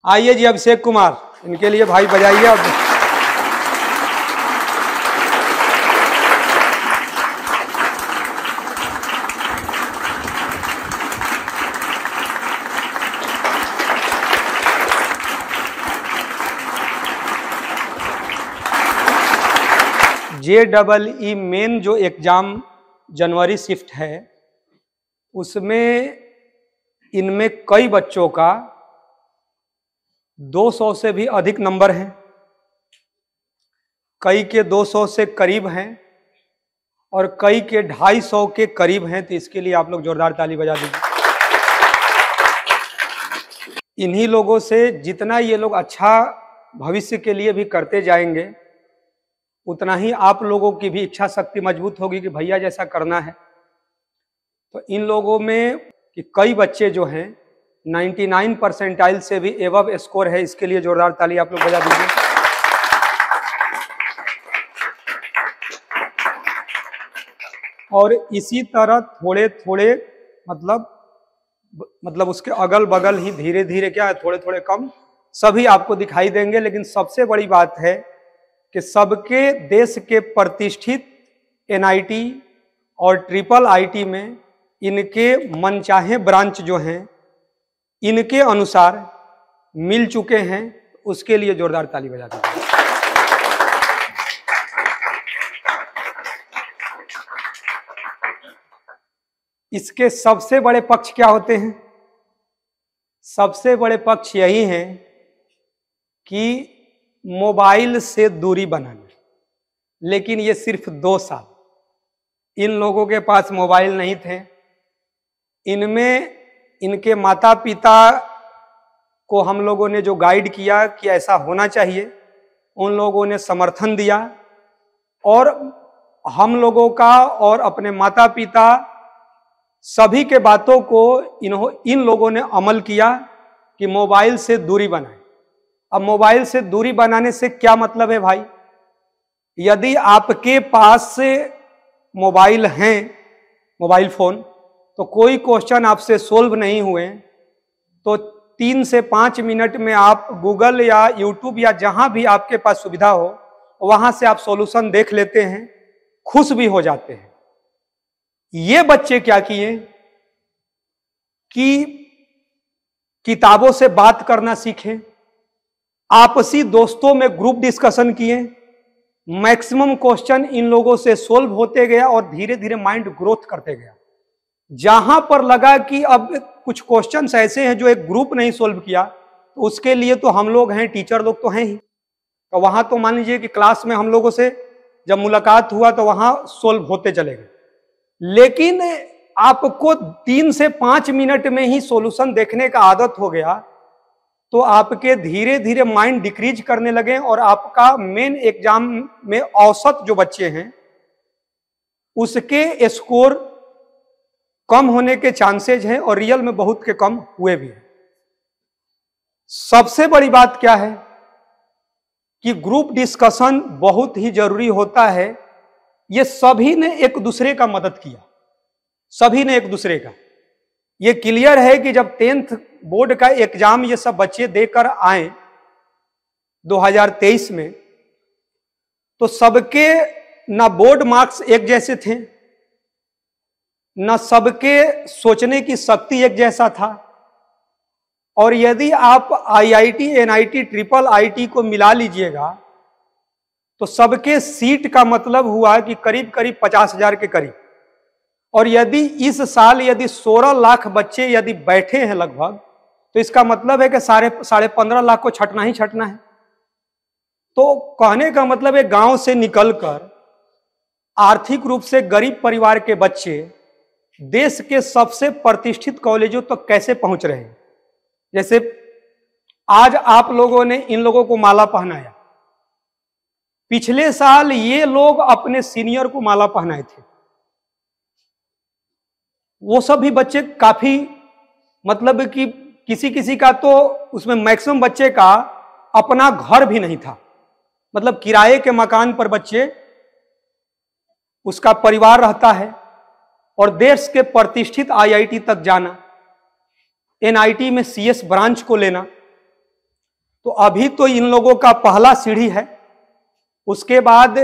आइए जी अभिषेक कुमार, इनके लिए भाई बजाइए। अब JEE मेन जो एग्जाम जनवरी शिफ्ट है, उसमें इनमें कई बच्चों का 200 से भी अधिक नंबर हैं, कई के 200 से करीब हैं और कई के 250 के करीब हैं। तो इसके लिए आप लोग जोरदार ताली बजा दीजिए। इन्हीं लोगों से जितना ये लोग अच्छा भविष्य के लिए भी करते जाएंगे, उतना ही आप लोगों की भी इच्छा शक्ति मजबूत होगी कि भैया जैसा करना है। तो इन लोगों में कि कई बच्चे जो हैं 99 परसेंटाइल से भी एबव स्कोर है। इसके लिए जोरदार ताली आप लोग बजा दीजिए। और इसी तरह थोड़े थोड़े मतलब उसके अगल बगल ही धीरे धीरे क्या है, थोड़े थोड़े कम सभी आपको दिखाई देंगे। लेकिन सबसे बड़ी बात है कि सबके देश के प्रतिष्ठित NIT और IIIT में इनके मनचाहे ब्रांच जो हैं इनके अनुसार मिल चुके हैं। उसके लिए जोरदार ताली बजा दीजिए। इसके सबसे बड़े पक्ष क्या होते हैं? सबसे बड़े पक्ष यही हैं कि मोबाइल से दूरी बनाना। लेकिन ये सिर्फ 2 साल इन लोगों के पास मोबाइल नहीं थे। इनमें इनके माता पिता को हम लोगों ने जो गाइड किया कि ऐसा होना चाहिए, उन लोगों ने समर्थन दिया और हम लोगों का और अपने माता पिता सभी के बातों को इन लोगों ने अमल किया कि मोबाइल से दूरी बनाएं। अब मोबाइल से दूरी बनाने से क्या मतलब है भाई? यदि आपके पास से मोबाइल हैं, मोबाइल फोन, तो कोई क्वेश्चन आपसे सोल्व नहीं हुए तो 3 से 5 मिनट में आप गूगल या यूट्यूब या जहां भी आपके पास सुविधा हो वहां से आप सॉल्यूशन देख लेते हैं, खुश भी हो जाते हैं। ये बच्चे क्या किए कि किताबों से बात करना सीखे, आपसी दोस्तों में ग्रुप डिस्कशन किए, मैक्सिमम क्वेश्चन इन लोगों से सोल्व होते गया और धीरे धीरे माइंड ग्रोथ करते गया। जहां पर लगा कि अब कुछ क्वेश्चंस ऐसे हैं जो एक ग्रुप नहीं सोल्व किया, तो उसके लिए तो हम लोग हैं, टीचर लोग तो हैं ही। तो वहां तो मान लीजिए कि क्लास में हम लोगों से जब मुलाकात हुआ तो वहां सोल्व होते चले गए। लेकिन आपको 3 से 5 मिनट में ही सॉल्यूशन देखने का आदत हो गया तो आपके धीरे धीरे माइंड डिक्रीज करने लगे और आपका मेन एग्जाम में औसत जो बच्चे हैं उसके स्कोर कम होने के चांसेस हैं और रियल में बहुत के कम हुए भी हैं। सबसे बड़ी बात क्या है कि ग्रुप डिस्कशन बहुत ही जरूरी होता है। ये सभी ने एक दूसरे का मदद किया, सभी ने एक दूसरे का। ये क्लियर है कि जब 10th बोर्ड का एग्जाम ये सब बच्चे देकर आए 2023 में, तो सबके ना बोर्ड मार्क्स एक जैसे थे, ना सबके सोचने की शक्ति एक जैसा था। और यदि आप IIT, NIT, IIIT को मिला लीजिएगा तो सबके सीट का मतलब हुआ कि करीब करीब 50,000 के करीब। और यदि इस साल यदि 16 लाख बच्चे यदि बैठे हैं लगभग, तो इसका मतलब है कि साढ़े 15 लाख को छटना ही छटना है। तो कहने का मतलब है गांव से निकलकर आर्थिक रूप से गरीब परिवार के बच्चे देश के सबसे प्रतिष्ठित कॉलेजों तक तो कैसे पहुंच रहे हैं। जैसे आज आप लोगों ने इन लोगों को माला पहनाया, पिछले साल ये लोग अपने सीनियर को माला पहनाए थे। वो सभी बच्चे काफी मतलब कि किसी का तो उसमें मैक्सिमम बच्चे का अपना घर भी नहीं था, मतलब किराए के मकान पर बच्चे उसका परिवार रहता है। और देश के प्रतिष्ठित IIT तक जाना, NIT में CS ब्रांच को लेना, तो अभी तो इन लोगों का पहला सीढ़ी है, उसके बाद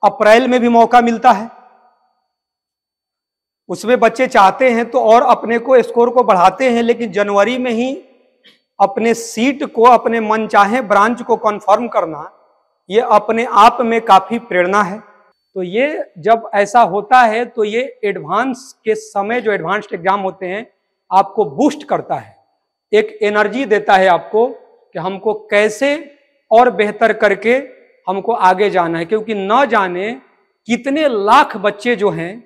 अप्रैल में भी मौका मिलता है, उसमें बच्चे चाहते हैं तो और अपने को स्कोर को बढ़ाते हैं, लेकिन जनवरी में ही अपने सीट को, अपने मनचाहे ब्रांच को कन्फर्म करना, ये अपने आप में काफी प्रेरणा है। तो ये जब ऐसा होता है तो ये एडवांस के समय जो एडवांस्ड एग्जाम होते हैं आपको बूस्ट करता है, एक एनर्जी देता है आपको कि हमको कैसे और बेहतर करके हमको आगे जाना है, क्योंकि न जाने कितने लाख बच्चे जो हैं,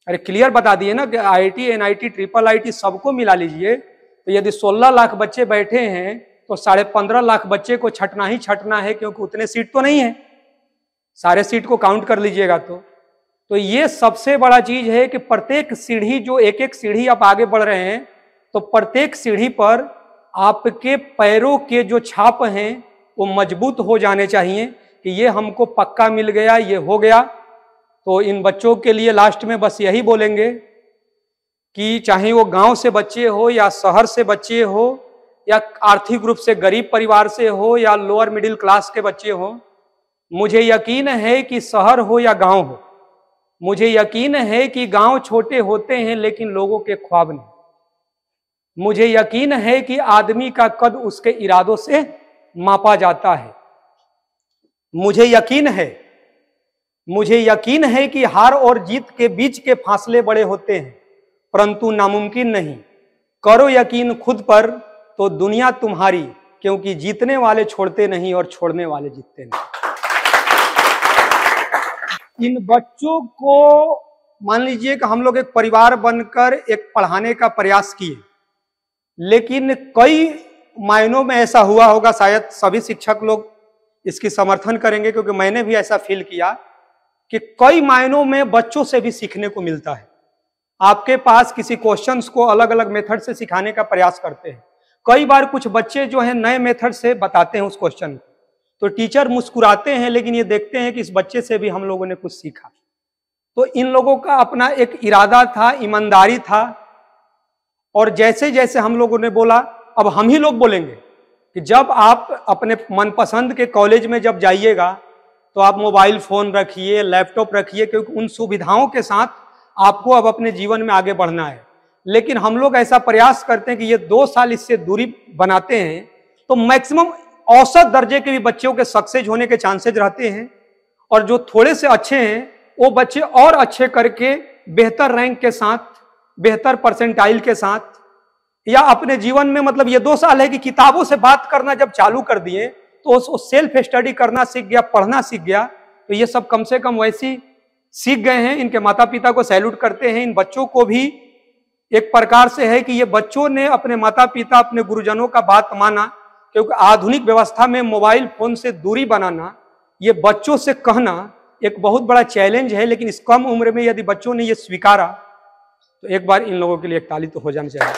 अरे क्लियर बता दिए ना कि IIT, NIT, IIIT सबको मिला लीजिए, तो यदि 16 लाख बच्चे बैठे हैं तो 15.5 लाख बच्चे को छटना ही छटना है, क्योंकि उतने सीट तो नहीं है, सारे सीट को काउंट कर लीजिएगा तो ये सबसे बड़ा चीज है कि प्रत्येक सीढ़ी, जो एक एक सीढ़ी आप आगे बढ़ रहे हैं, तो प्रत्येक सीढ़ी पर आपके पैरों के जो छाप हैं वो मजबूत हो जाने चाहिए कि ये हमको पक्का मिल गया, ये हो गया। तो इन बच्चों के लिए लास्ट में बस यही बोलेंगे कि चाहे वो गांव से बच्चे हो या शहर से बच्चे हो या आर्थिक रूप से गरीब परिवार से हो या लोअर मिडिल क्लास के बच्चे हो, मुझे यकीन है कि शहर हो या गांव हो, मुझे यकीन है कि गांव छोटे होते हैं लेकिन लोगों के ख्वाब नहीं, मुझे यकीन है कि आदमी का कद उसके इरादों से मापा जाता है, मुझे यकीन है कि हार और जीत के बीच के फासले बड़े होते हैं परंतु नामुमकिन नहीं। करो यकीन खुद पर तो दुनिया तुम्हारी, क्योंकि जीतने वाले छोड़ते नहीं और छोड़ने वाले जीतते नहीं। इन बच्चों को मान लीजिए कि हम लोग एक परिवार बनकर एक पढ़ाने का प्रयास किए, लेकिन कई मायनों में ऐसा हुआ होगा, शायद सभी शिक्षक लोग इसकी समर्थन करेंगे, क्योंकि मैंने भी ऐसा फील किया कि कई मायनों में बच्चों से भी सीखने को मिलता है। आपके पास किसी क्वेश्चंस को अलग अलग मेथड से सिखाने का प्रयास करते हैं, कई बार कुछ बच्चे जो हैं नए मेथड से बताते हैं उस क्वेश्चन को, तो टीचर मुस्कुराते हैं, लेकिन ये देखते हैं कि इस बच्चे से भी हम लोगों ने कुछ सीखा। तो इन लोगों का अपना एक इरादा था, ईमानदारी था, और जैसे जैसे हम लोगों ने बोला, अब हम ही लोग बोलेंगे कि जब आप अपने मनपसंद के कॉलेज में जब जाइएगा तो आप मोबाइल फोन रखिए, लैपटॉप रखिए, क्योंकि उन सुविधाओं के साथ आपको अब अपने जीवन में आगे बढ़ना है। लेकिन हम लोग ऐसा प्रयास करते हैं कि ये 2 साल इससे दूरी बनाते हैं, तो मैक्सिमम औसत दर्जे के भी बच्चों के सक्सेस होने के चांसेज रहते हैं, और जो थोड़े से अच्छे हैं वो बच्चे और अच्छे करके बेहतर रैंक के साथ, बेहतर परसेंटाइल के साथ, या अपने जीवन में, मतलब ये 2 साल है कि किताबों से बात करना जब चालू कर दिए तो वो सेल्फ स्टडी करना सीख गया, पढ़ना सीख गया। तो ये सब कम से कम वैसी सीख गए हैं। इनके माता पिता को सैल्यूट करते हैं। इन बच्चों को भी एक प्रकार से है कि ये बच्चों ने अपने माता पिता, अपने गुरुजनों का बात माना, क्योंकि आधुनिक व्यवस्था में मोबाइल फोन से दूरी बनाना, ये बच्चों से कहना एक बहुत बड़ा चैलेंज है, लेकिन इस कम उम्र में यदि बच्चों ने ये स्वीकारा तो एक बार इन लोगों के लिए एक ताली तो हो जानी चाहिए।